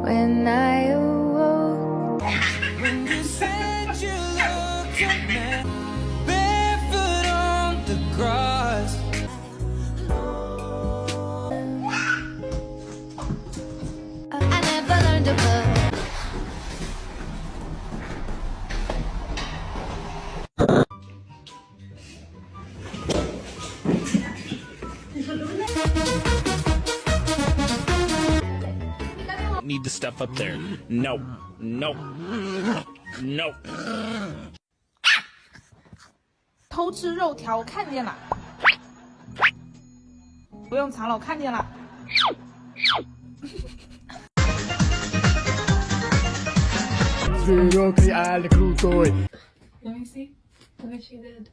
when I awoke. When you said you looked at me, barefoot on the grass. I never learned to put. Need to step up there. No, no, no. 偷吃肉条，我看见了，不用藏了，我看见了。Let me see what she did.